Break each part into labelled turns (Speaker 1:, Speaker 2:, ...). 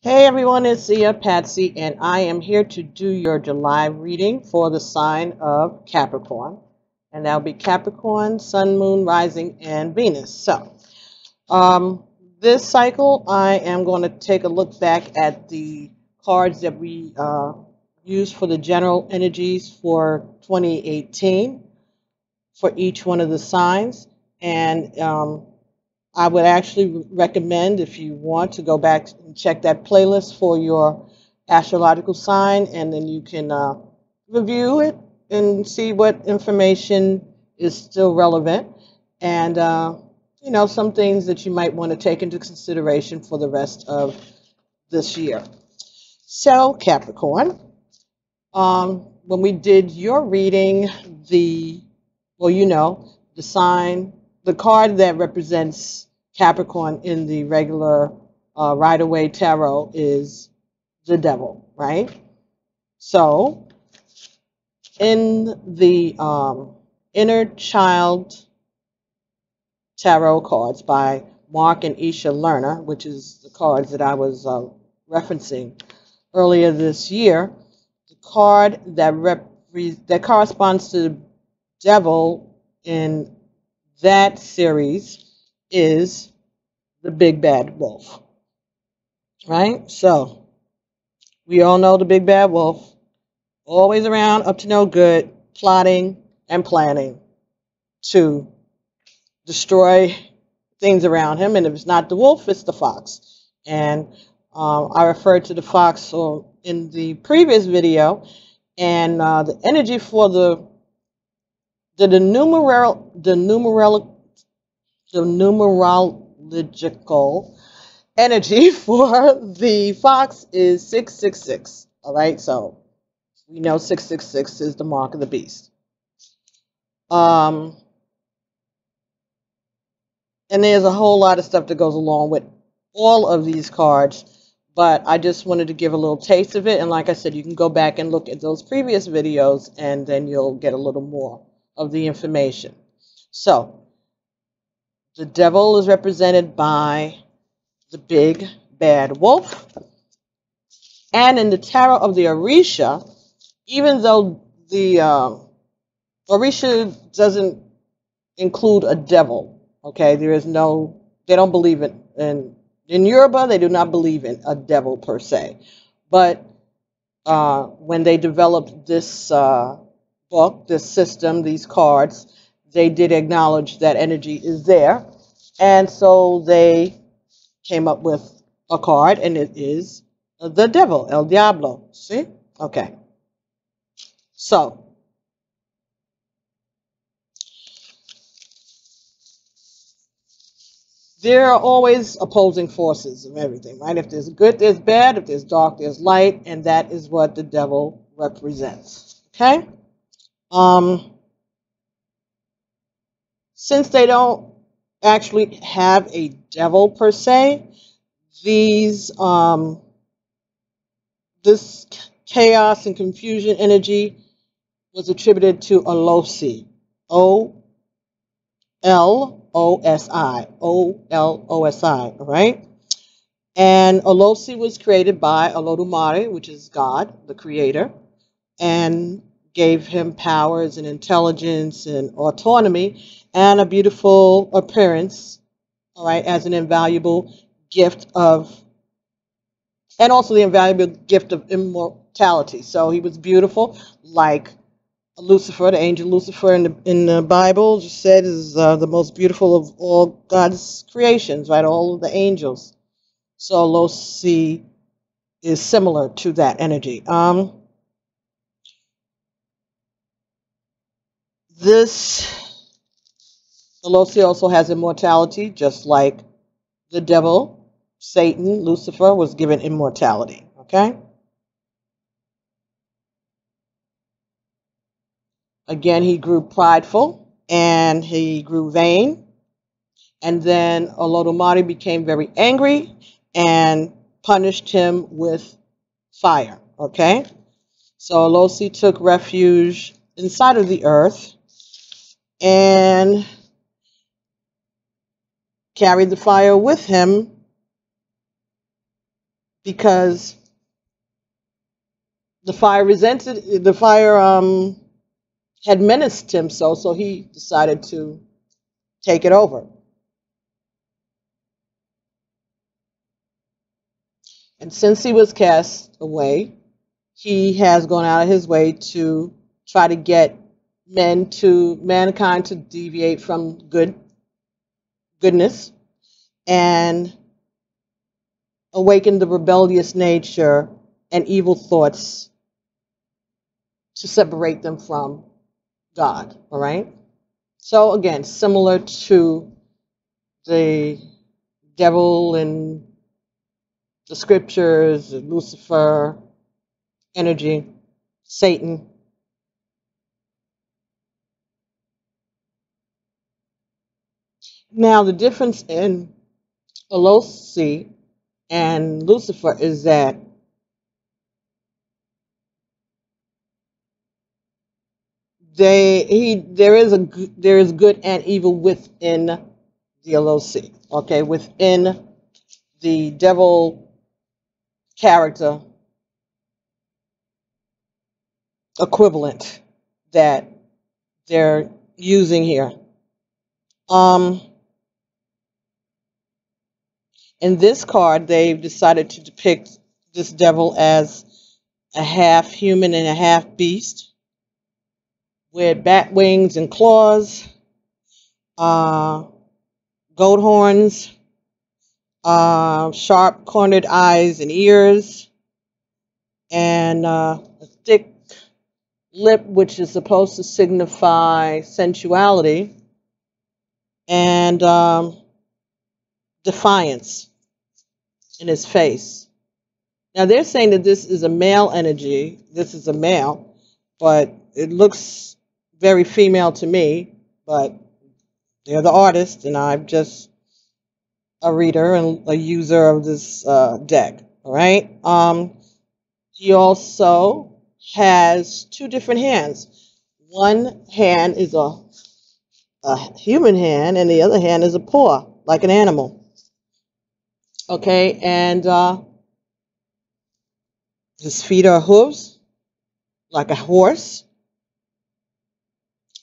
Speaker 1: Hey everyone, it's Patsy, and I am here to do your July reading for the sign of Capricorn. And that'll be Capricorn, Sun, Moon, Rising, and Venus. Um, this cycle, I am going to take a look back at the cards that we used for the general energies for 2018 for each one of the signs. And I would actually recommend, if you want, to go back and check that playlist for your astrological sign, and then you can review it and see what information is still relevant, and some things that you might want to take into consideration for the rest of this year. So, Capricorn, when we did your reading, the sign, the card that represents Capricorn in the regular Rider-Waite Tarot is the Devil, right? So, in the Inner Child Tarot cards by Mark and Isha Lerner, which is the cards that I was referencing earlier this year, the card that corresponds to the Devil in that series is the Big Bad Wolf, right? So we all know the Big Bad Wolf, always around, up to no good, plotting and planning to destroy things around him. And if it's not the wolf, it's the fox. And I referred to the fox in the previous video, and the energy for the numerological energy for the fox is 666. All right, so we know 666 is the mark of the beast. And there's a whole lot of stuff that goes along with all of these cards, but I just wanted to give a little taste of it. And like I said, you can go back and look at those previous videos, and then you'll get a little more of the information. So, the Devil is represented by the Big Bad Wolf. And in the Tarot of the Orisha, even though the Orisha doesn't include a devil, okay, they don't believe in Yoruba, they do not believe in a devil per se. But when they developed this book, this system, these cards, they did acknowledge that energy is there. And so they came up with a card, and it is the Devil, El Diablo. See? Okay. So, there are always opposing forces of everything, right? If there's good, there's bad. If there's dark, there's light. And that is what the Devil represents. Okay? Since they don't actually have a devil per se, this chaos and confusion energy was attributed to Olosi, O-L-O-S-I, right? And Olosi was created by Olodumare, which is God, the creator, and gave him powers and intelligence and autonomy and a beautiful appearance, all right, as an invaluable gift and also the invaluable gift of immortality. So he was beautiful, like Lucifer, the angel Lucifer in the Bible just said is the most beautiful of all God's creations, right? All of the angels. So Losi is similar to that energy. Losi also has immortality, just like the devil, Satan, Lucifer, was given immortality. Okay? Again, he grew prideful and he grew vain. And then Olodumare became very angry and punished him with fire. Okay? So Olosi took refuge inside of the earth and carried the fire with him because the fire had menaced him, so he decided to take it over. And since he was cast away, he has gone out of his way to try to get mankind to deviate from goodness and awaken the rebellious nature and evil thoughts to separate them from God. All right? So again, similar to the devil in the scriptures, Lucifer, energy, Satan. Now, the difference in Alosi and Lucifer is that there is good and evil within the Alosi. Okay, within the devil character equivalent that they're using here. In this card, they've decided to depict this devil as a half human and a half beast with bat wings and claws, goat horns, sharp cornered eyes and ears, and a thick lip, which is supposed to signify sensuality, and defiance in his face. Now they're saying that this is a male energy. This is a male, but it looks very female to me. But they're the artist, and I'm just a reader and a user of this deck. All right. He also has two different hands. One hand is a human hand, and the other hand is a paw, like an animal. Okay, and his feet are hooves, like a horse.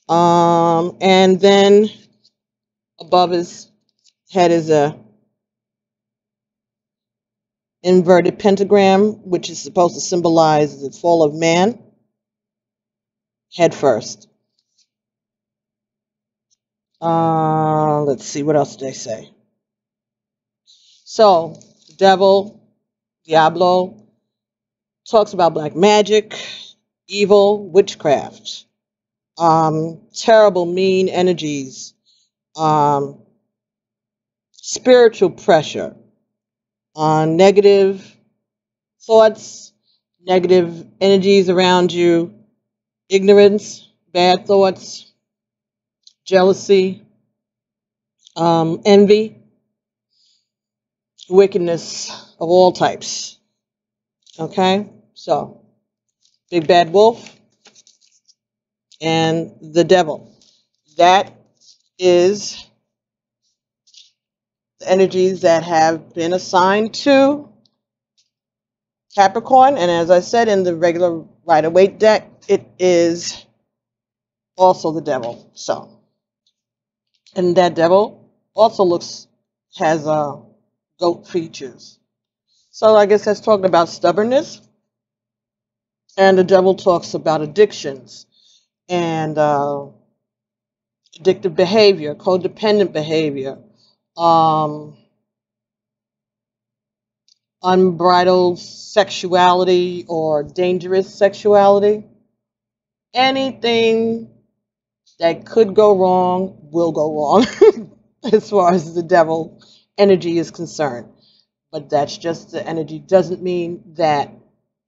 Speaker 1: And then above his head is a inverted pentagram, which is supposed to symbolize the fall of man, head first. Let's see, what else did they say? So, the devil, Diablo, talks about black magic, evil, witchcraft, terrible, mean energies, spiritual pressure, negative thoughts, negative energies around you, ignorance, bad thoughts, jealousy, envy, wickedness of all types. Okay, so big bad wolf and the devil. That is the energies that have been assigned to Capricorn. And as I said, in the regular Rider-Waite deck, it is also the devil. So, and that devil also has goat features. So I guess that's talking about stubbornness. And the devil talks about addictions and addictive behavior, codependent behavior, unbridled sexuality or dangerous sexuality. Anything that could go wrong will go wrong as far as the devil energy is concerned. But that's just the energy. Doesn't mean that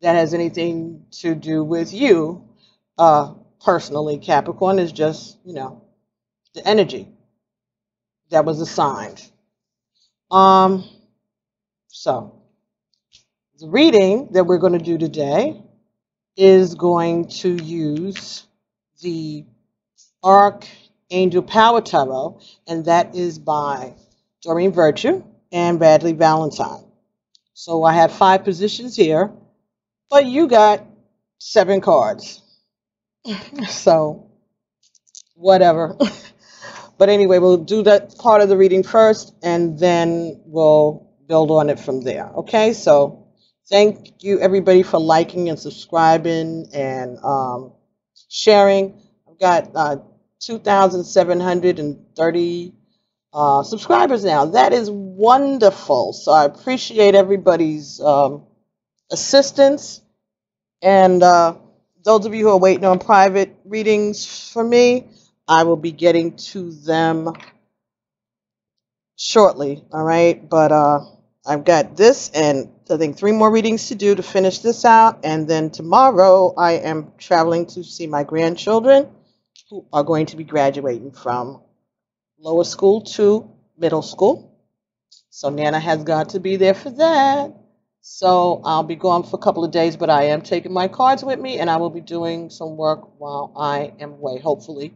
Speaker 1: that has anything to do with you personally. Capricorn is just, the energy that was assigned. So the reading that we're going to do today is going to use the Archangel Power Tarot, and that is by Doreen Virtue and Bradley Valentine. So I had 5 positions here, but you got 7 cards. So whatever. But anyway, we'll do that part of the reading first, and then we'll build on it from there. Okay, so thank you everybody for liking and subscribing and sharing. I've got 2,730 subscribers now. That is wonderful. So I appreciate everybody's assistance. And those of you who are waiting on private readings for me, I will be getting to them shortly. All right. But I've got this and I think 3 more readings to do to finish this out. And then tomorrow I am traveling to see my grandchildren who are going to be graduating from lower school to middle school. So Nana has got to be there for that. So I'll be gone for a couple of days, but I am taking my cards with me, and I will be doing some work while I am away, hopefully.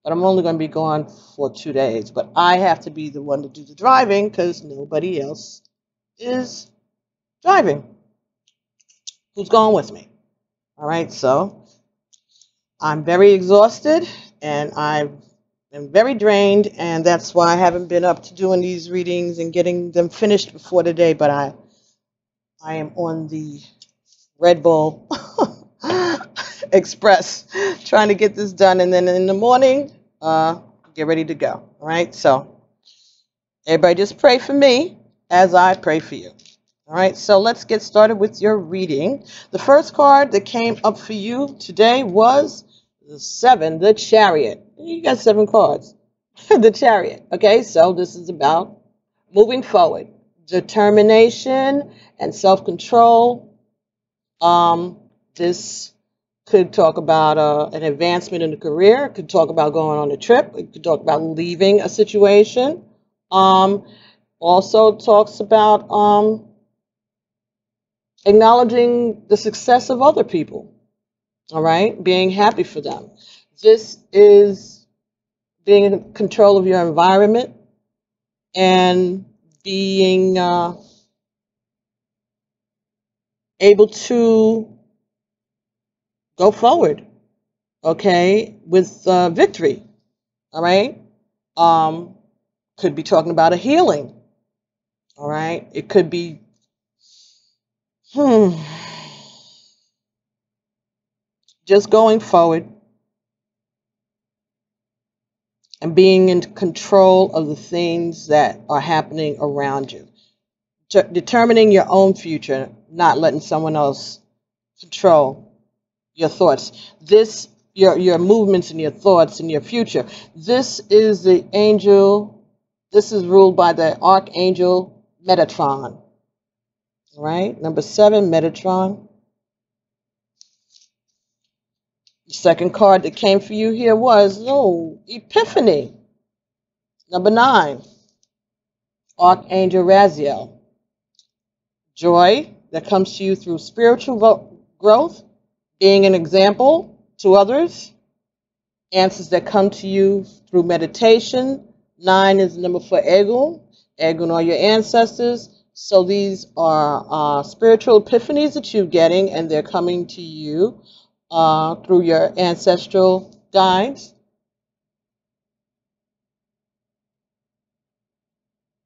Speaker 1: But I'm only going to be gone for 2 days. But I have to be the one to do the driving because nobody else is driving. Who's going with me? All right, so I'm very exhausted, and I'm very drained, and that's why I haven't been up to doing these readings and getting them finished before today. But I am on the Red Bull Express trying to get this done, and then in the morning, get ready to go. All right, so everybody just pray for me as I pray for you. All right, so let's get started with your reading. The first card that came up for you today was the 7, the Chariot. You got 7 cards. The Chariot. Okay, so this is about moving forward, determination and self-control. This could talk about an advancement in the career. It could talk about going on a trip. It could talk about leaving a situation. Also talks about acknowledging the success of other people. All right, being happy for them. This is being in control of your environment and being able to go forward, okay, with victory. All right, could be talking about a healing. All right, it could be just going forward and being in control of the things that are happening around you. Determining your own future, not letting someone else control your thoughts. Your movements and your thoughts and your future. This is the angel. This is ruled by the archangel Metatron. All right, number 7, Metatron. The second card that came for you here was, Epiphany. Number 9, Archangel Raziel. Joy that comes to you through spiritual growth, being an example to others. Answers that come to you through meditation. 9 is the number for Egun. Egun are your ancestors. So these are spiritual epiphanies that you're getting, and they're coming to you through your ancestral guides.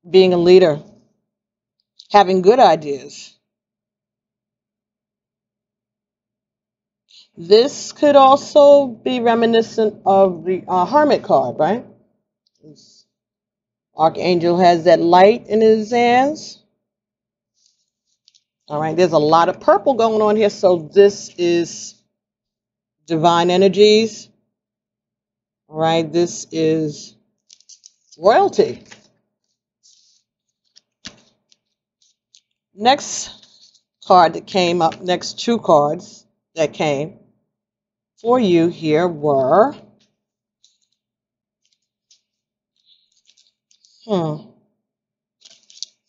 Speaker 1: Being a leader, having good ideas. This could also be reminiscent of the Hermit card, right? This Archangel has that light in his hands. All right, there's a lot of purple going on here, so this is divine energies. All right, this is royalty. Next card that came up, next 2 cards that came for you here were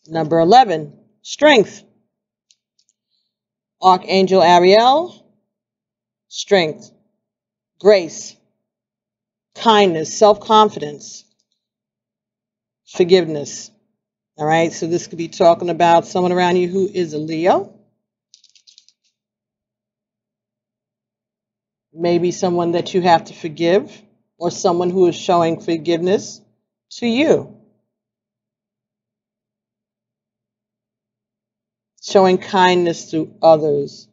Speaker 1: number 11, Strength. Archangel Ariel, strength, grace, kindness, self-confidence, forgiveness. All right, so this could be talking about someone around you who is a Leo. Maybe someone that you have to forgive, or someone who is showing forgiveness to you. Showing kindness to others.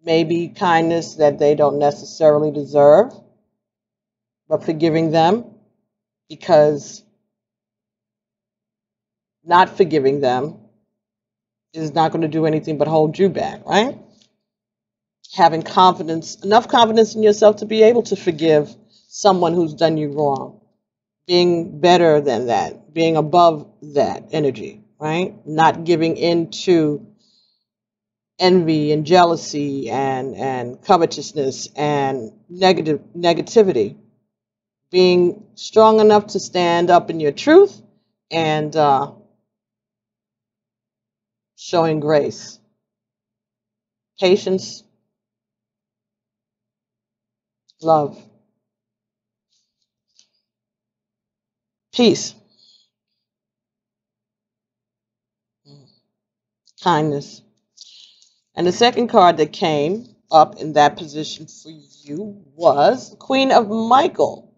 Speaker 1: Maybe kindness that they don't necessarily deserve, but forgiving them, because not forgiving them is not going to do anything but hold you back, right? Having confidence, enough confidence in yourself to be able to forgive someone who's done you wrong. Being better than that, being above that energy, right? Not giving in to envy and jealousy and covetousness and negativity. Being strong enough to stand up in your truth and showing grace, patience, love, peace, kindness. And the second card that came up in that position for you was the Queen of Michael.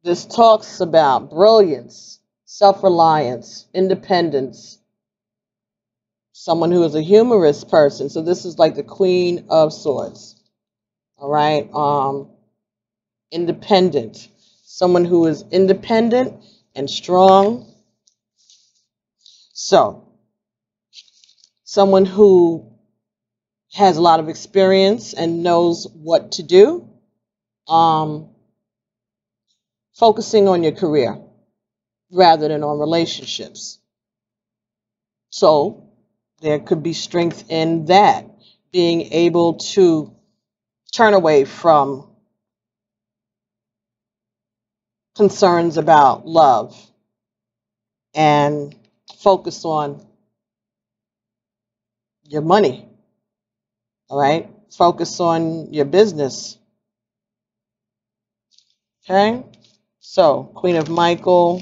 Speaker 1: This talks about brilliance, self-reliance, independence, someone who is a humorous person. So this is like the Queen of Swords. All right. Independent. Someone who is independent and strong. So, someone who has a lot of experience and knows what to do. Focusing on your career rather than on relationships. So, there could be strength in that. Being able to turn away from concerns about love and focus on your money. All right? Focus on your business. Okay? So, Queen of Michael.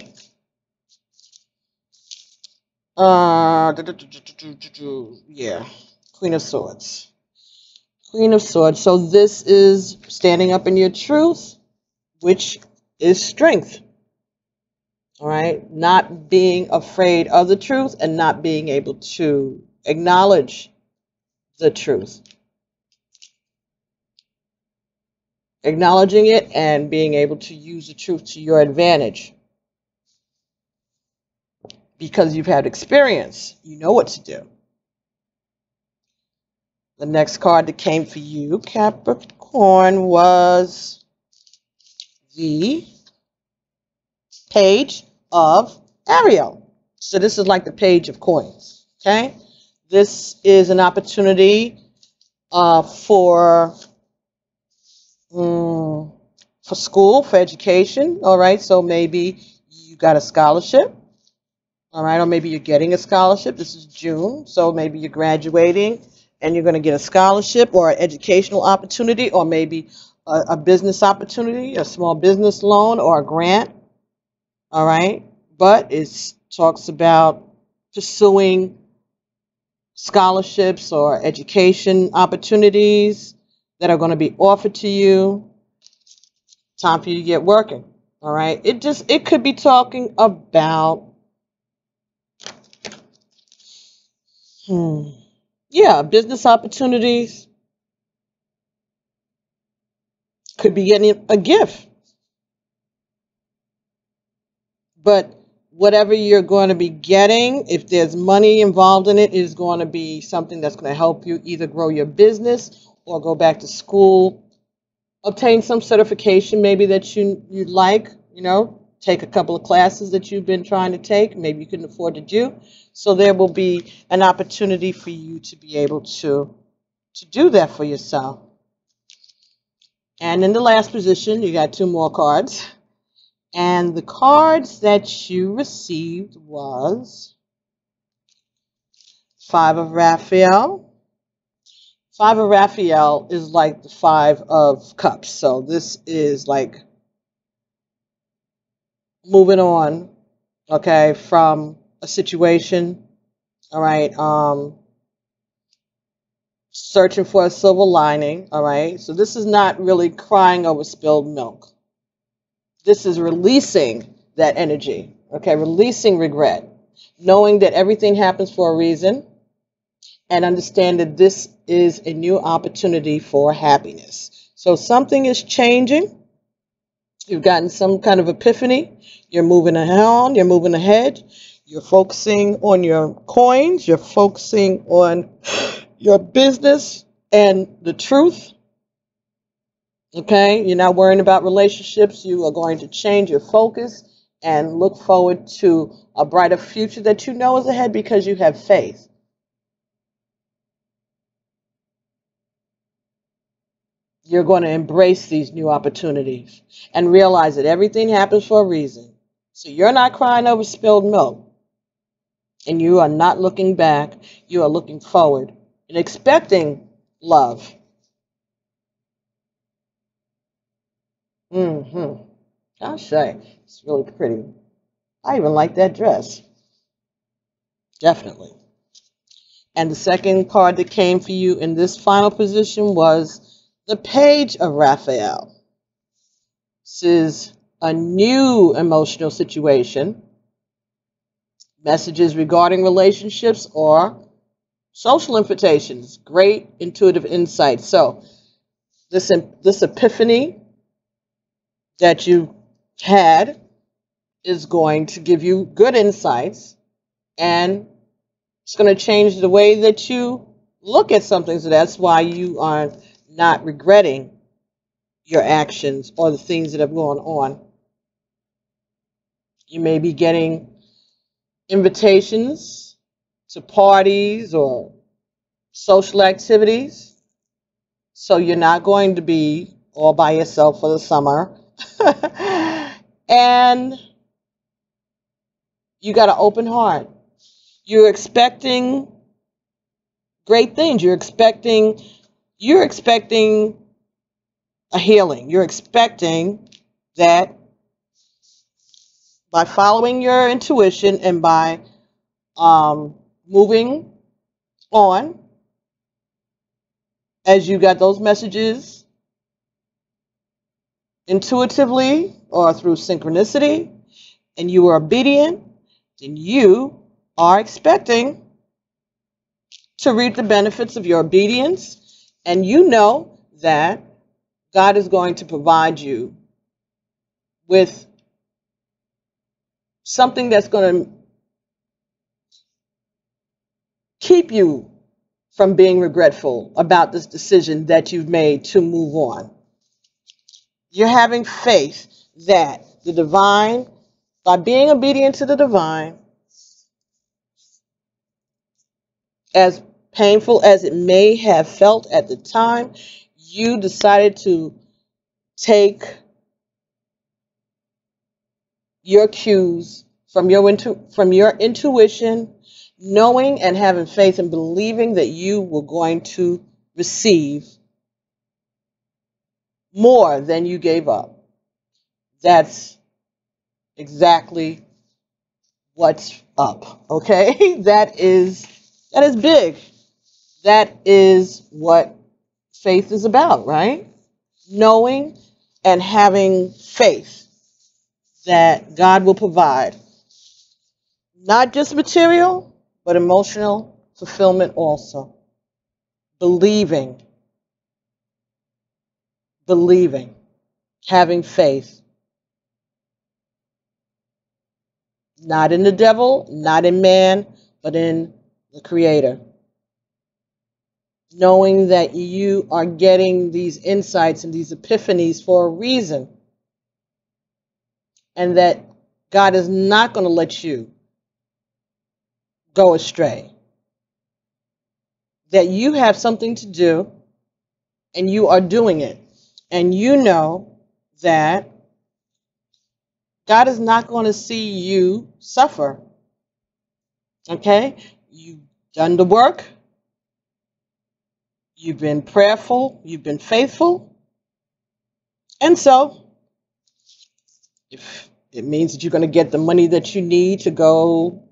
Speaker 1: Yeah. Queen of Swords. Queen of Swords. So this is standing up in your truth, which is strength. All right? Not being afraid of the truth and not being able to acknowledge the truth. Acknowledging it and being able to use the truth to your advantage. Because you've had experience. You know what to do. The next card that came for you, Capricorn, was the Page of Ariel. So this is like the Page of Coins. Okay? This is an opportunity for school, for education. All right? So maybe you got a scholarship. All right? Or maybe you're getting a scholarship. This is June. So maybe you're graduating and you're going to get a scholarship or an educational opportunity, or maybe a business opportunity, a small business loan or a grant. All right? But it talks about pursuing scholarships or education opportunities that are going to be offered to you. Time for you to get working. All right? It could be talking about business opportunities. Could be getting a gift. But whatever you're going to be getting, if there's money involved in it, is going to be something that's going to help you either grow your business or go back to school, obtain some certification maybe that you'd like, take a couple of classes that you've been trying to take, maybe you couldn't afford to do. So there will be an opportunity for you to be able to do that for yourself. And in the last position, you got two more cards. And the cards that you received was Five of Raphael. Five of Raphael is like the Five of Cups. So this is like moving on, okay, from a situation, all right, searching for a silver lining, all right. So this is not really crying over spilled milk. This is releasing that energy, okay, releasing regret, knowing that everything happens for a reason, and understand that this is a new opportunity for happiness. So something is changing. You've gotten some kind of epiphany. You're moving on, you're moving ahead. You're focusing on your coins, you're focusing on your business and the truth. Okay, you're not worrying about relationships. You are going to change your focus and look forward to a brighter future that you know is ahead because you have faith. You're going to embrace these new opportunities and realize that everything happens for a reason. So you're not crying over spilled milk, and you are not looking back. You are looking forward and expecting love. I'll say it's really pretty. I even like that dress. Definitely. And the second card that came for you in this final position was the Page of Raphael. This is a new emotional situation, messages regarding relationships or social invitations, great intuitive insight. So this epiphany that you had is going to give you good insights, and it's going to change the way that you look at something. So that's why you are not regretting your actions or the things that have gone on. You may be getting invitations to parties or social activities. So you're not going to be all by yourself for the summer. And you got an open heart. You're expecting great things. You're expecting a healing. You're expecting that by following your intuition and by moving on, as you got those messages intuitively or through synchronicity, and you were obedient, then you are expecting to reap the benefits of your obedience, and you know that God is going to provide you with something that's going to keep you from being regretful about this decision that you've made to move on. You're having faith that the divine, by being obedient to the divine, as painful as it may have felt at the time, you decided to take your cues from your intuition, knowing and having faith and believing that you were going to receive more than you gave up. That's exactly what's up, okay? That is big. That is what faith is about, right? Knowing and having faith that God will provide not just material, but emotional fulfillment also. Believing, having faith. Not in the devil, not in man, but in the Creator. Knowing that you are getting these insights and these epiphanies for a reason. And that God is not going to let you go astray. That you have something to do and you are doing it. And you know that God is not going to see you suffer. Okay? You've done the work. You've been prayerful. You've been faithful. And so, if it means that you're going to get the money that you need to go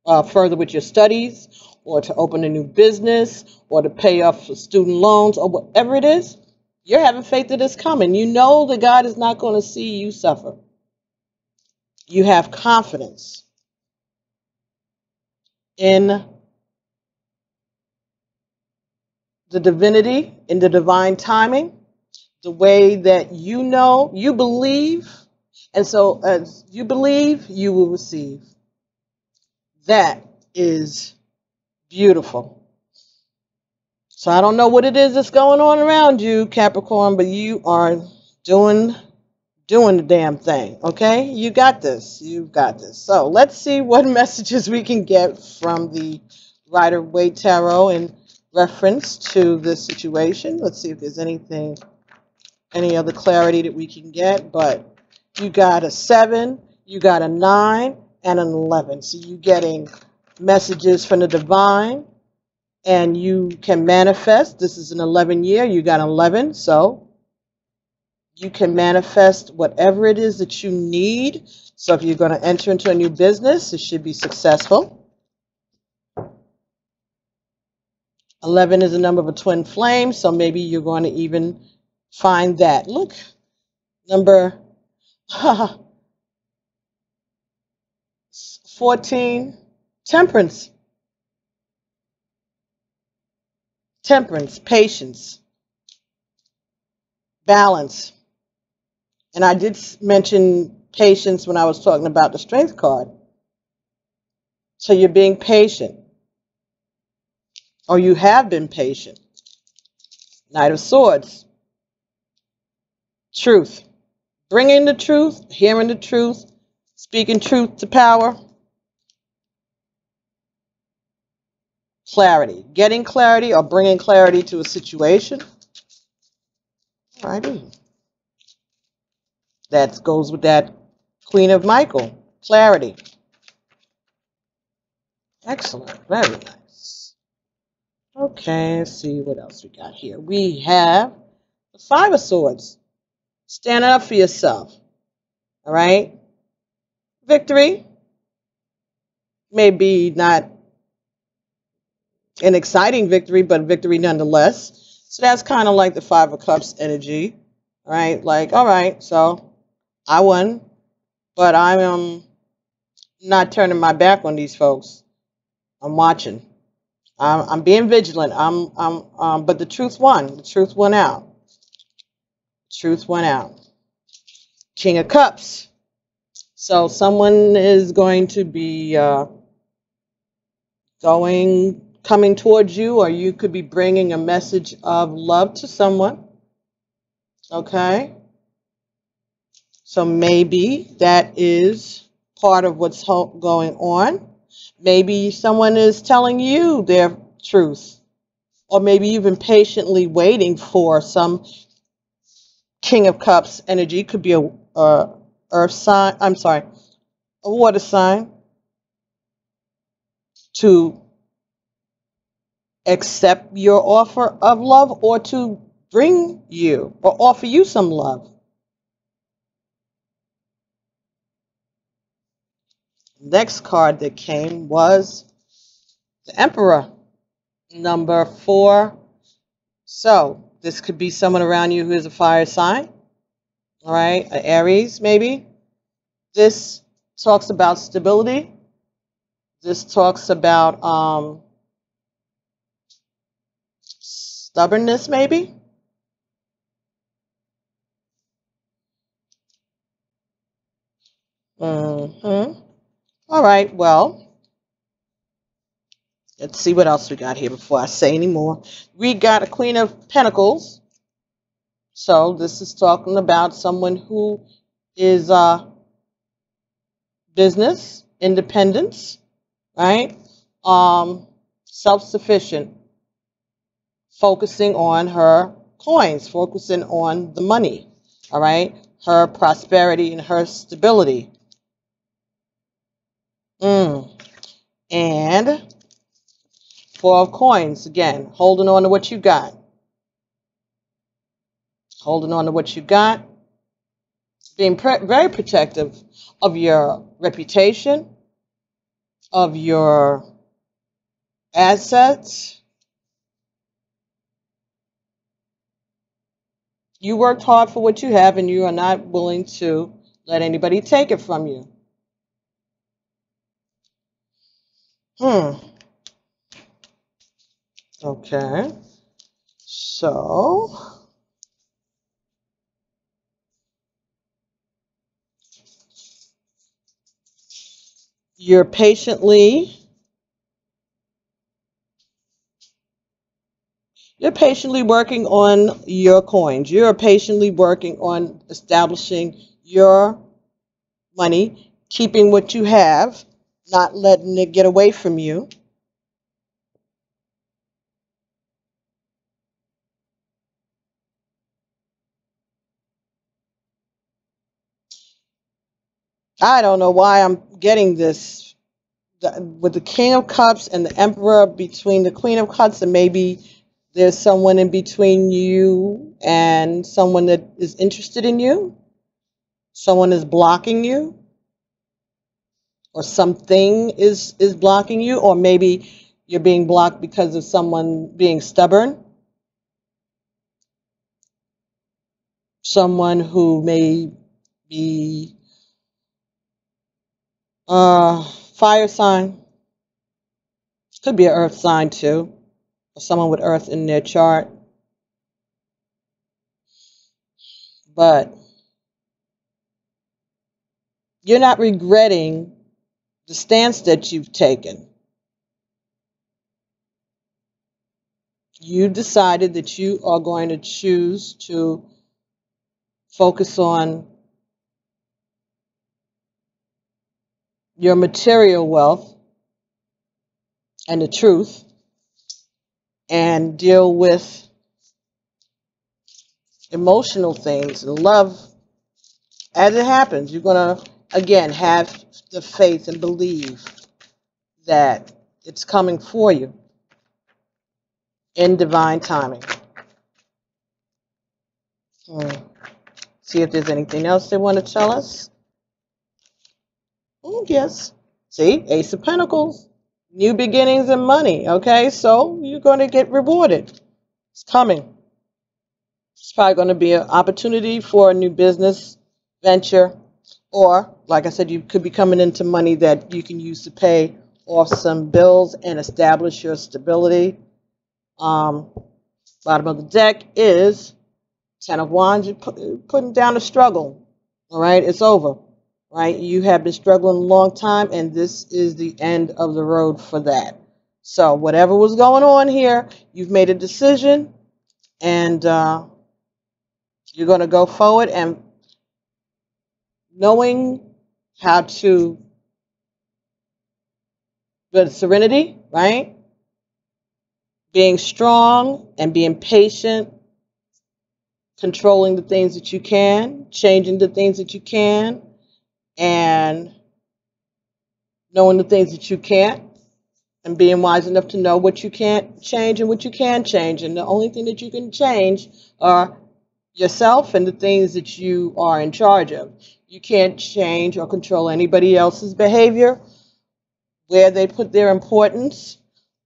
Speaker 1: further with your studies, or to open a new business, or to pay off student loans, or whatever it is, you're having faith that it's coming. You know that God is not going to see you suffer. You have confidence in the divinity, in the divine timing, the way that you know, you believe, and so as you believe, you will receive. That is beautiful. So I don't know what it is that's going on around you, Capricorn, but you are doing the damn thing, okay? You got this. You got this. So let's see what messages we can get from the Rider-Waite Tarot in reference to this situation. Let's see if there's any other clarity that we can get. But you got a 7, you got a 9, and an 11. So you're getting messages from the divine, and you can manifest. This is an 11 year. You got 11, so you can manifest whatever it is that you need. So if you're going to enter into a new business, it should be successful. 11 is the number of a twin flame, so maybe you're going to even find that. Look, number 14, temperance. Temperance, patience, balance. And I did mention patience when I was talking about the strength card. So you're being patient, or you have been patient. Knight of Swords. Truth. Bringing the truth, hearing the truth, speaking truth to power. Clarity. Getting clarity or bringing clarity to a situation. Alrighty. That goes with that Queen of Michael. Clarity. Excellent. Very nice. Okay, let's see what else we got here. We have the 5 of Swords. Standing up for yourself. All right? Victory. Maybe not an exciting victory, but victory nonetheless. So that's kind of like the 5 of Cups energy. All right? Like, all right, so I won, but I'm not turning my back on these folks. I'm watching. I'm being vigilant. But the truth won. The truth won out. Truth went out. King of Cups. So someone is going to be coming towards you, or you could be bringing a message of love to someone. Okay? So maybe that is part of what's going on. Maybe someone is telling you their truth. Or maybe you've been patiently waiting for some King of Cups energy. Could be a earth sign, a water sign, to accept your offer of love, or to bring you or offer you some love. Next card that came was the Emperor, number 4. So this could be someone around you who is a fire sign. All right, an Aries maybe. This talks about stability. This talks about stubbornness maybe. All right, well, let's see what else we got here before I say any more. We got a Queen of Pentacles. So this is talking about someone who is business, independence, right? Self-sufficient, focusing on her coins, focusing on the money, all right? Her prosperity and her stability. And 4 of Coins, again, holding on to what you got. Holding on to what you got. Being very protective of your reputation, of your assets. You worked hard for what you have, and you are not willing to let anybody take it from you. Okay. So, you're patiently working on your coins. You're patiently working on establishing your money, keeping what you have, not letting it get away from you. I don't know why I'm getting this with the King of Cups and the Emperor between the Queen of Cups, and maybe there's someone in between you and someone that is interested in you. Someone is blocking you, or something is blocking you, or maybe you're being blocked because of someone being stubborn. Someone who may be fire sign. Could be an earth sign too, or someone with earth in their chart. But you're not regretting the stance that you've taken. You decided that you are going to choose to focus on your material wealth and the truth, and deal with emotional things and love as it happens. You're going to, again, have the faith and believe that it's coming for you in divine timing. See if there's anything else they want to tell us. Oh, yes. See, Ace of Pentacles, new beginnings and money. Okay, so you're going to get rewarded. It's coming. It's probably going to be an opportunity for a new business venture, or, like I said, you could be coming into money that you can use to pay off some bills and establish your stability. Bottom of the deck is Ten of Wands. You're putting down a struggle. All right, it's over. Right, you have been struggling a long time, and this is the end of the road for that. So whatever was going on here, you've made a decision, and you're going to go forward, and knowing how to, with serenity, right? Being strong and being patient, controlling the things that you can, changing the things that you can, and knowing the things that you can't, and being wise enough to know what you can't change and what you can change. And the only thing that you can change are yourself and the things that you are in charge of. You can't change or control anybody else's behavior, where they put their importance,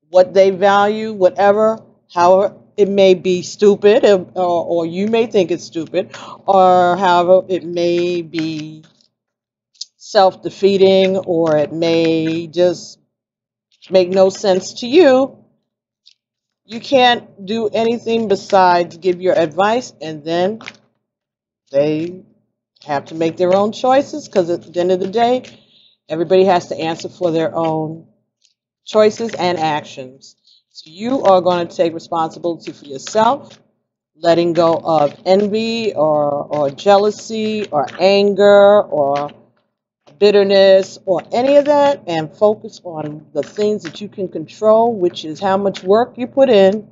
Speaker 1: what they value, whatever, however it may be stupid, or you may think it's stupid, or however it may be self-defeating, or it may just make no sense to you. You can't do anything besides give your advice, and then they have to make their own choices, because at the end of the day, everybody has to answer for their own choices and actions. So you are going to take responsibility for yourself, letting go of envy or jealousy or anger or bitterness or any of that, and focus on the things that you can control, which is how much work you put in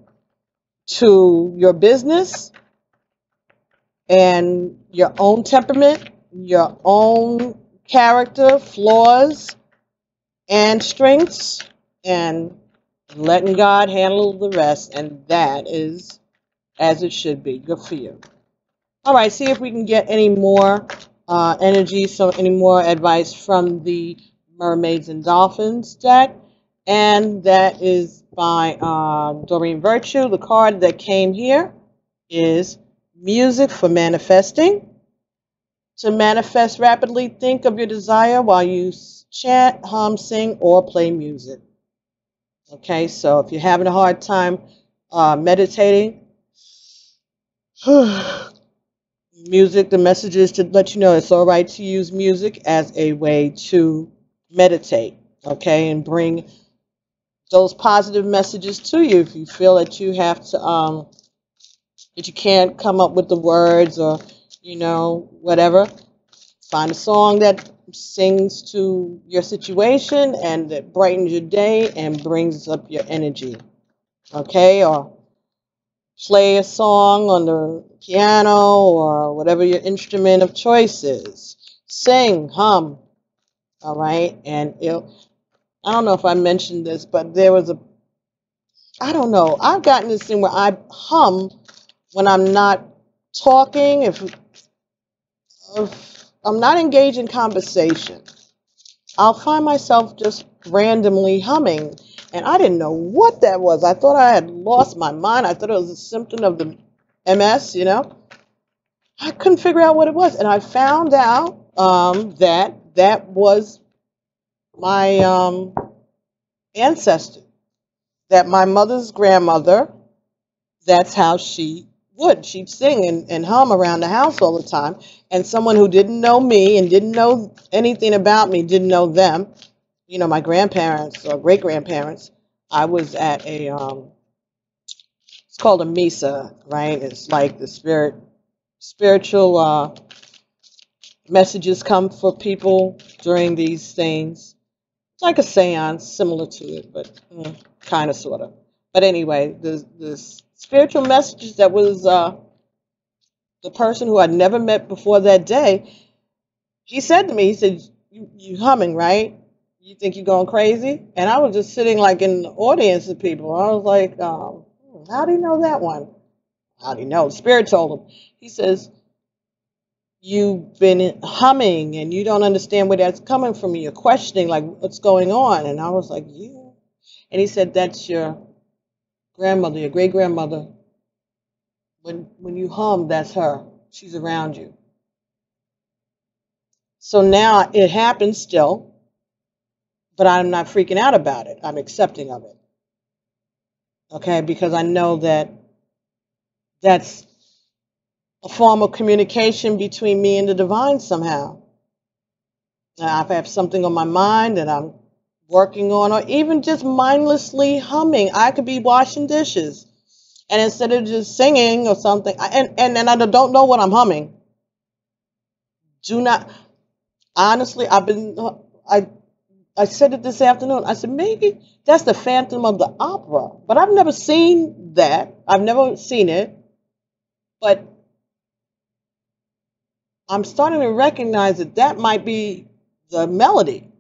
Speaker 1: to your business and your own temperament, your own character, flaws, and strengths, and letting God handle the rest, and that is as it should be. Good for you. All right, see if we can get any more energy, so any more advice from the Mermaids and Dolphins deck, and that is by Doreen Virtue. The card that came here is Music for Manifesting. To manifest rapidly, think of your desire while you chant, hum, sing, or play music. Okay, so if you're having a hard time meditating, music, the message is to let you know it's all right to use music as a way to meditate, okay, and bring those positive messages to you. If you feel that you have to, that you can't come up with the words or, whatever, find a song that sings to your situation and that brightens your day and brings up your energy, okay, or play a song on the piano or whatever your instrument of choice is. Sing, hum, all right? And I don't know if I mentioned this, but I don't know, I've gotten this thing where I hum when I'm not talking, if I'm not engaged in conversation. I'll find myself just randomly humming. And I didn't know what that was. I thought I had lost my mind. I thought it was a symptom of the MS, I couldn't figure out what it was. And I found out that was my ancestor, that my mother's grandmother, that's how she would. She'd sing and hum around the house all the time. And someone who didn't know me and didn't know anything about me, didn't know them, my grandparents or great-grandparents, I was at it's called a misa, right? It's like the spiritual messages come for people during these things. It's like a seance, similar to it, but kind of, sort of. But anyway, the spiritual messages that was the person who I'd never met before that day, he said to me, he said, you humming, right? You think you're going crazy? And I was just sitting like in the audience of people. I was like, how do you know that one? How do you know? Spirit told him. He says, you've been humming and you don't understand where that's coming from. You're questioning like what's going on. And I was like, yeah. And he said, that's your grandmother, your great grandmother. When you hum, that's her. She's around you. So now it happens still, but I'm not freaking out about it. I'm accepting of it. Okay, because I know that that's a form of communication between me and the divine somehow. Now, if I have something on my mind that I'm working on, or even just mindlessly humming, I could be washing dishes, and instead of just singing or something, and I don't know what I'm humming. Do not, honestly, I said it this afternoon. I said, maybe that's the Phantom of the Opera. But I've never seen that. I've never seen it. But I'm starting to recognize that that might be the melody.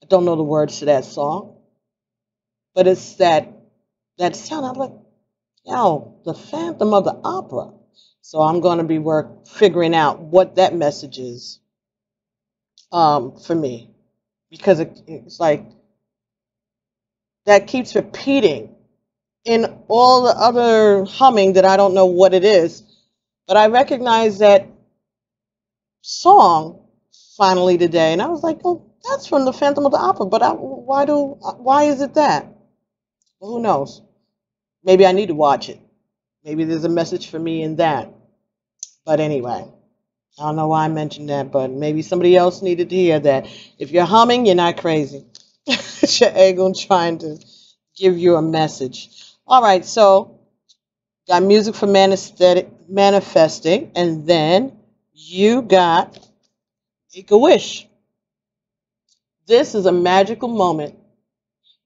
Speaker 1: I don't know the words to that song. But it's that sound. I'm like, the Phantom of the Opera. So I'm going to be figuring out what that message is for me. Because it's like that keeps repeating in all the other humming that I don't know what it is. But I recognize that song finally today, and I was like, oh, that's from the Phantom of the Opera. But why is it that? Well, who knows? Maybe I need to watch it. Maybe there's a message for me in that. But anyway, I don't know why I mentioned that, but maybe somebody else needed to hear that. If you're humming, you're not crazy. It's your ego trying to give you a message. All right, so got music for manifesting, and then you got Make a Wish. This is a magical moment.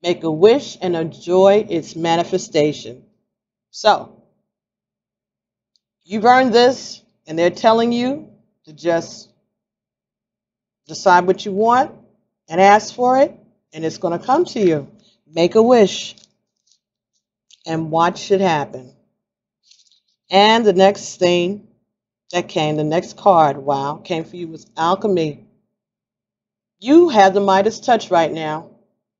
Speaker 1: Make a wish and enjoy its manifestation. So, you've earned this, and they're telling you to just decide what you want and ask for it, and it's going to come to you. Make a wish and watch it happen. And the next thing that came, the next card, came for you was Alchemy. You have the Midas touch right now,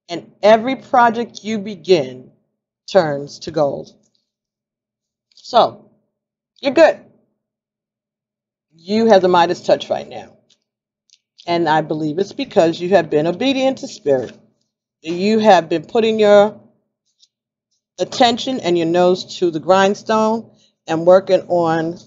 Speaker 1: and every project you begin turns to gold. So, you're good. You have the Midas touch right now. And I believe it's because you have been obedient to spirit. You have been putting your attention and your nose to the grindstone and working on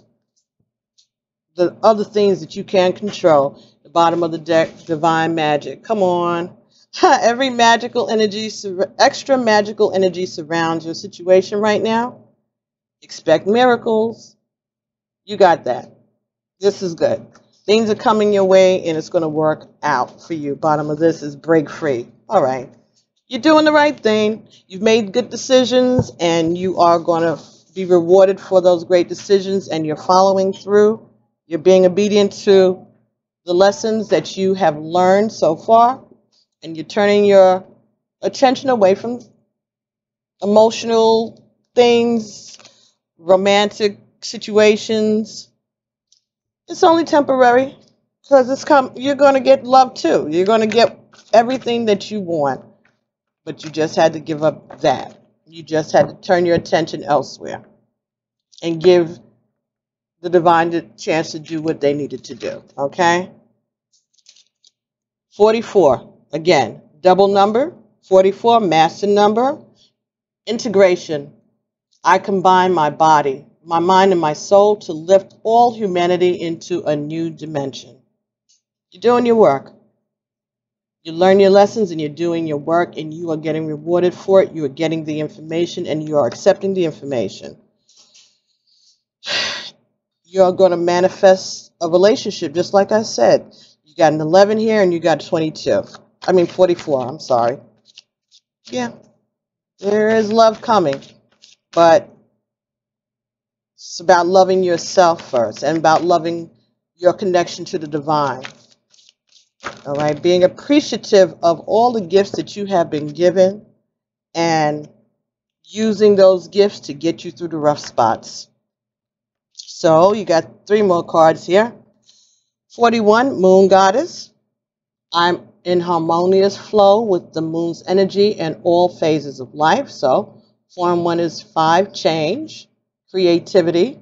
Speaker 1: the other things that you can control. The bottom of the deck, divine magic. Come on. Every magical energy, extra magical energy surrounds your situation right now. Expect miracles. You got that. This is good. Things are coming your way and it's going to work out for you. Bottom of this is break free. All right. You're doing the right thing. You've made good decisions and you are going to be rewarded for those great decisions, and you're following through. You're being obedient to the lessons that you have learned so far, and you're turning your attention away from emotional things, romantic situations. It's only temporary because you're going to get love too. You're going to get everything that you want, but you just had to give up that. You just had to turn your attention elsewhere and give the divine the chance to do what they needed to do. Okay? 44. Again, double number. 44, master number. Integration. I combine my body, my mind, and my soul to lift all humanity into a new dimension. You're doing your work. You learn your lessons and you're doing your work, and you are getting rewarded for it. You are getting the information and you are accepting the information. You're going to manifest a relationship, just like I said. You got an 11 here and you got 22. I mean 44, I'm sorry. Yeah, there is love coming, but it's about loving yourself first and about loving your connection to the divine. All right, being appreciative of all the gifts that you have been given and using those gifts to get you through the rough spots. So you got 3 more cards here. 41, Moon Goddess. I'm in harmonious flow with the moon's energy in all phases of life. So form 1 is 5, change, creativity.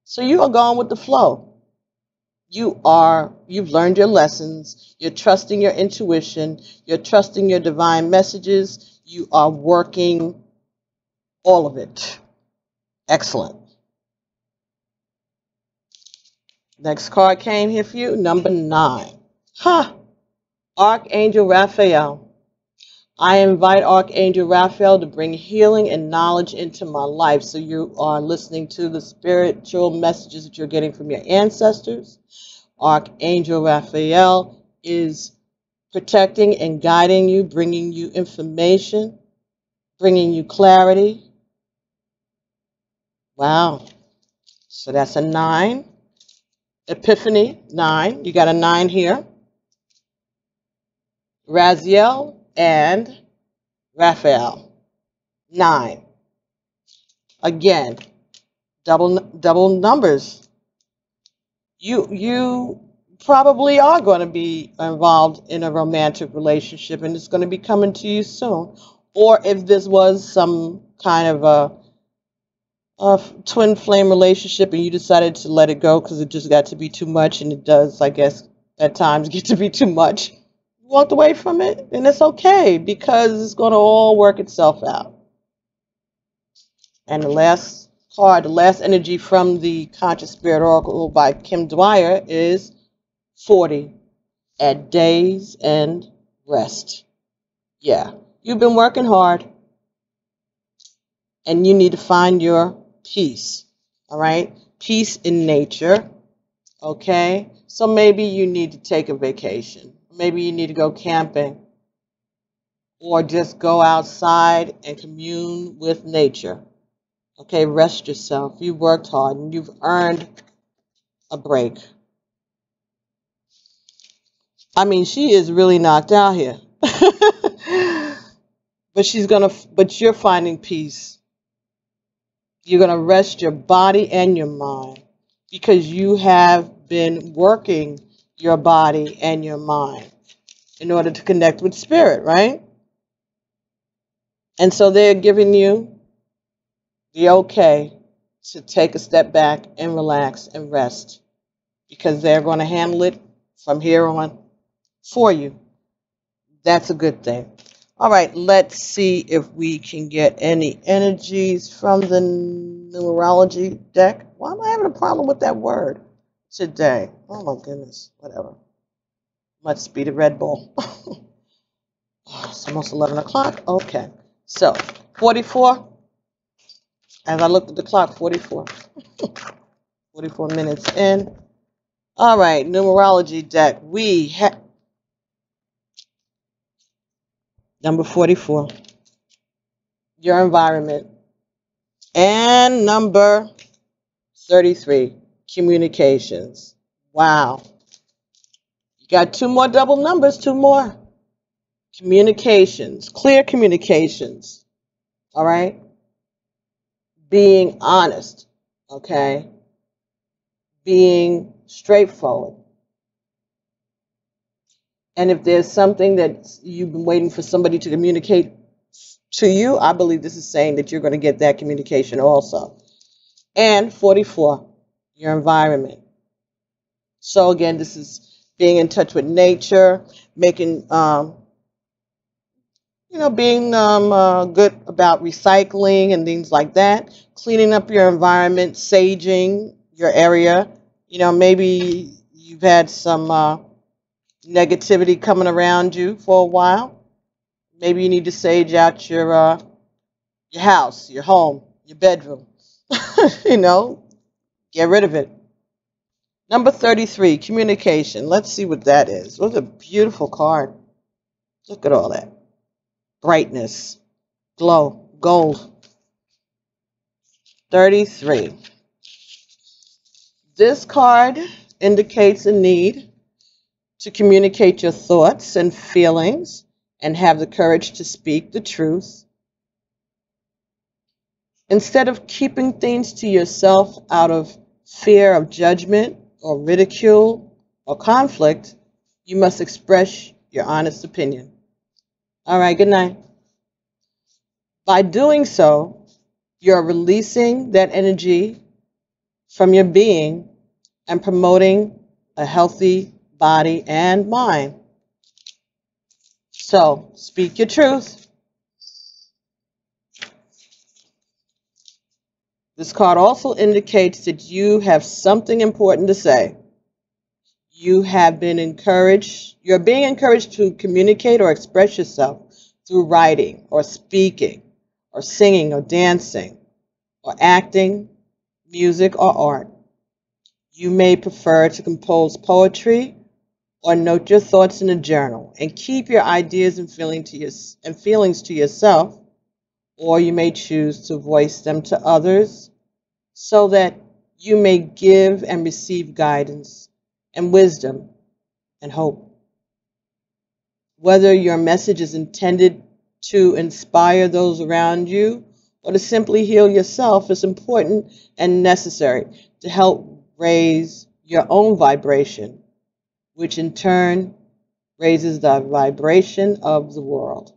Speaker 1: So you are going with the flow. You've learned your lessons. You're trusting your intuition. You're trusting your divine messages. You are working all of it. Excellent. Next card came here for you, number 9. Archangel Raphael. I invite Archangel Raphael to bring healing and knowledge into my life. So you are listening to the spiritual messages that you're getting from your ancestors. Archangel Raphael is protecting and guiding you, bringing you information, bringing you clarity. Wow. So that's a 9. Epiphany, 9. You got a 9 here. Raziel and Raphael, 9. Again, double numbers. You probably are going to be involved in a romantic relationship, and it's going to be coming to you soon. Or if this was some kind of a twin flame relationship and you decided to let it go because it just got to be too much, and it does, I guess, at times get to be too much, you walked away from it, and it's okay because it's going to all work itself out. And the last card, the last energy from the Conscious Spirit Oracle by Kim Dwyer is 40, at day's end rest. Yeah, you've been working hard and you need to find your peace, all right? Peace in nature, okay? So maybe you need to take a vacation. Maybe you need to go camping or just go outside and commune with nature. Okay, rest yourself. You worked hard and you've earned a break. I mean, she is really knocked out here. But you're finding peace. You're going to rest your body and your mind because you have been working your body and your mind in order to connect with spirit, right? And so they're giving you the okay to take a step back and relax and rest because they're going to handle it from here on for you. That's a good thing. All right, let's see if we can get any energies from the numerology deck. Why am I having a problem with that word today? Oh my goodness, whatever. Must be the Red Bull. It's almost 11 o'clock. Okay, so 44. As I looked at the clock, 44. 44 minutes in. All right, numerology deck. We have number 44, your environment. And number 33, communications. Wow. You got two more double numbers, two more. Communications, clear communications. All right? Being honest, okay? Being straightforward. And if there's something that you've been waiting for somebody to communicate to you, I believe this is saying that you're going to get that communication also. And 44, your environment. So again, this is being in touch with nature, making, being good about recycling and things like that, cleaning up your environment, saging your area. Maybe you've had some negativity coming around you for a while. Maybe you need to sage out your house, your home, your bedroom. Get rid of it. Number 33, communication. Let's see what that is. What a beautiful card. Look at all that. Brightness, glow, gold. 33. This card indicates a need to communicate your thoughts and feelings and have the courage to speak the truth. Instead of keeping things to yourself out of fear of judgment or ridicule or conflict, you must express your honest opinion. All right, good night. By doing so, you're releasing that energy from your being and promoting a healthy body and mind. So, speak your truth. This card also indicates that you have something important to say. You're being encouraged to communicate or express yourself through writing or speaking or singing or dancing or acting, music or art. You may prefer to compose poetry or note your thoughts in a journal and keep your ideas and feelings to yourself, or you may choose to voice them to others so that you may give and receive guidance and wisdom and hope. Whether your message is intended to inspire those around you or to simply heal yourself is important and necessary to help raise your own vibration, which in turn raises the vibration of the world.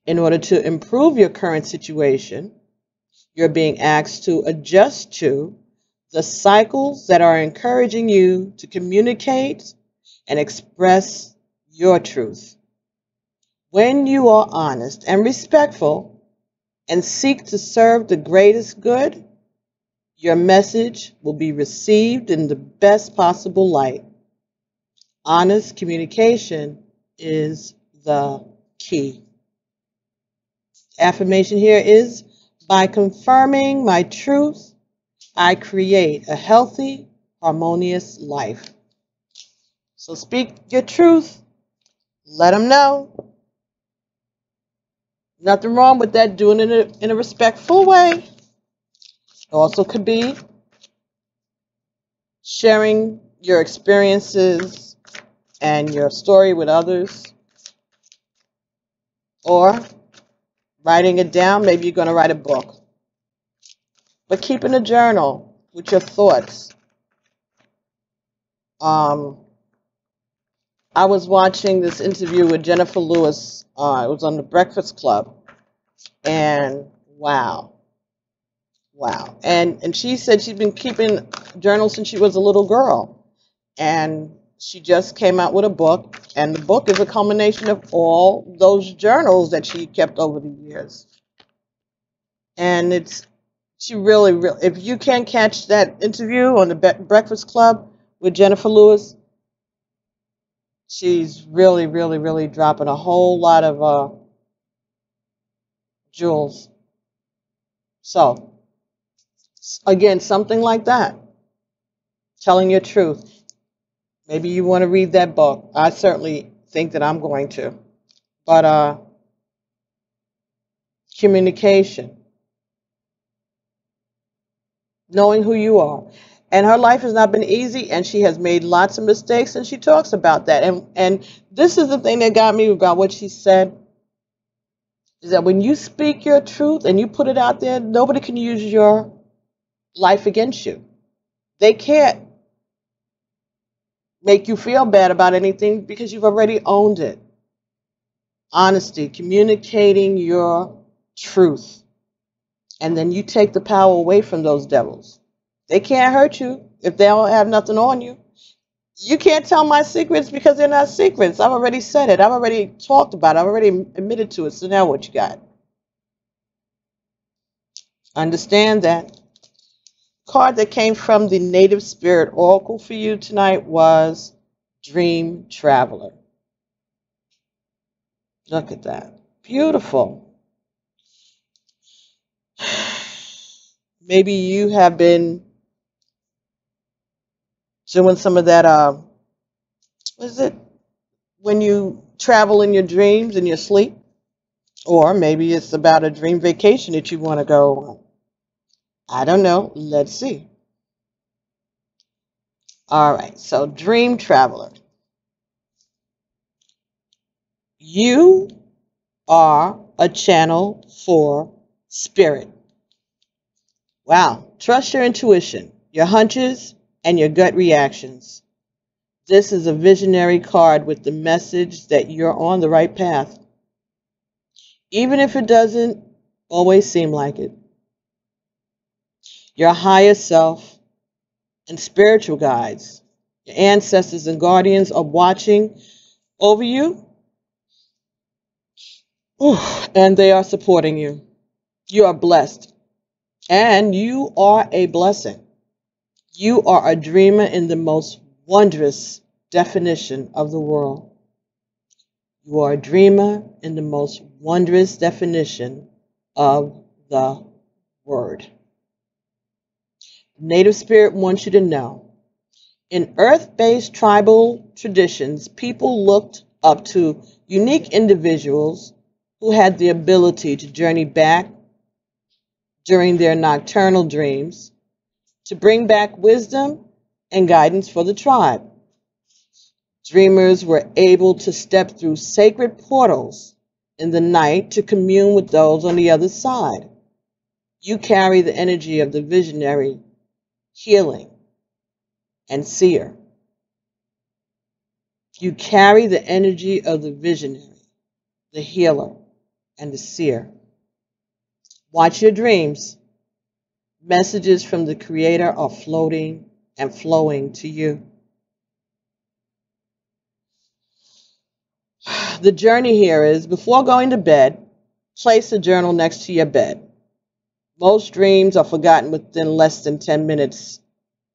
Speaker 1: In order to improve your current situation, you're being asked to adjust to the cycles that are encouraging you to communicate and express your truth. When you are honest and respectful and seek to serve the greatest good, your message will be received in the best possible light. Honest communication is the key. Affirmation here is, by confirming my truth, I create a healthy, harmonious life. So speak your truth. Let them know. Nothing wrong with that, doing it in a respectful way. It also could be sharing your experiences and your story with others, or writing it down. Maybe you're going to write a book. But keeping a journal with your thoughts I was watching this interview with Jennifer Lewis. It was on the Breakfast Club, and wow, wow. And she said she'd been keeping journals since she was a little girl, and she just came out with a book, and the book is a culmination of all those journals that she kept over the years. And she really, really, if you can catch that interview on the Breakfast Club with Jennifer Lewis, she's really, really, really dropping a whole lot of jewels. So, again, something like that, telling your truth. Maybe you want to read that book. I certainly think that I'm going to. But communication, knowing who you are. And her life has not been easy, and she has made lots of mistakes, and she talks about that. And this is the thing that got me about what she said, is that when you speak your truth and you put it out there, nobody can use your life against you. They can't make you feel bad about anything because you've already owned it. Honesty, communicating your truth. And then you take the power away from those devils. They can't hurt you if they don't have nothing on you. You can't tell my secrets because they're not secrets. I've already said it. I've already talked about it. I've already admitted to it. So now what you got? Understand that. Card that came from the Native Spirit Oracle for you tonight was Dream Traveler. Look at that. Beautiful. Maybe you have been doing some of that, what is it? When you travel in your dreams, in your sleep. Or maybe it's about a dream vacation that you want to go on. I don't know. Let's see. All right. So, Dream Traveler. You are a channel for spirit. Wow. Trust your intuition, your hunches, and your gut reactions. This is a visionary card with the message that you're on the right path, even if it doesn't always seem like it. Your higher self and spiritual guides, your ancestors and guardians are watching over you. And they are supporting you. You are blessed. And you are a blessing. You are a dreamer in the most wondrous definition of the world. You are a dreamer in the most wondrous definition of the word. Native Spirit wants you to know, in earth-based tribal traditions, people looked up to unique individuals who had the ability to journey back during their nocturnal dreams to bring back wisdom and guidance for the tribe. Dreamers were able to step through sacred portals in the night to commune with those on the other side. You carry the energy of the visionary, healing, and seer. You carry the energy of the visionary, the healer, and the seer. Watch your dreams. Messages from the Creator are floating and flowing to you. The journey here is, before going to bed, place a journal next to your bed. Most dreams are forgotten within less than 10 minutes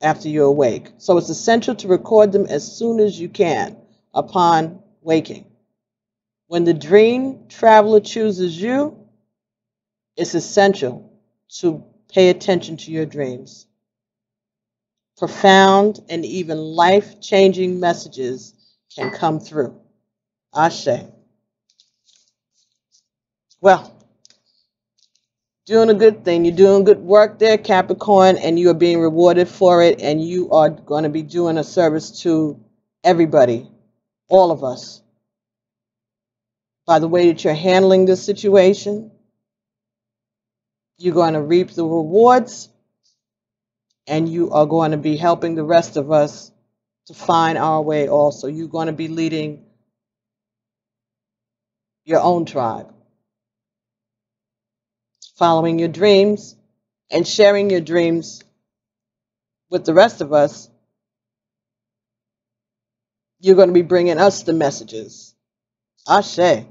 Speaker 1: after you awake, so it's essential to record them as soon as you can upon waking. When the dream traveler chooses you, it's essential to pay attention to your dreams. Profound and even life-changing messages can come through. Ashe. Well, doing a good thing. You're doing good work there, Capricorn, and you are being rewarded for it, and you are going to be doing a service to everybody, all of us, by the way that you're handling this situation. You're going to reap the rewards, and you are going to be helping the rest of us to find our way also. You're going to be leading your own tribe, following your dreams and sharing your dreams with the rest of us. You're going to be bringing us the messages. Ashe.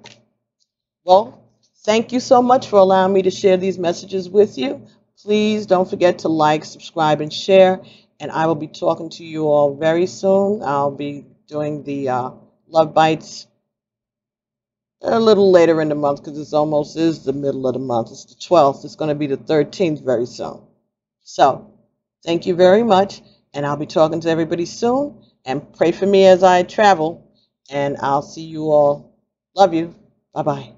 Speaker 1: Well, thank you so much for allowing me to share these messages with you. Please don't forget to like, subscribe, and share. And I will be talking to you all very soon. I'll be doing the Love Bites a little later in the month because it almost is the middle of the month. It's the 12th. It's going to be the 13th very soon. So thank you very much. And I'll be talking to everybody soon. And pray for me as I travel. And I'll see you all. Love you. Bye-bye.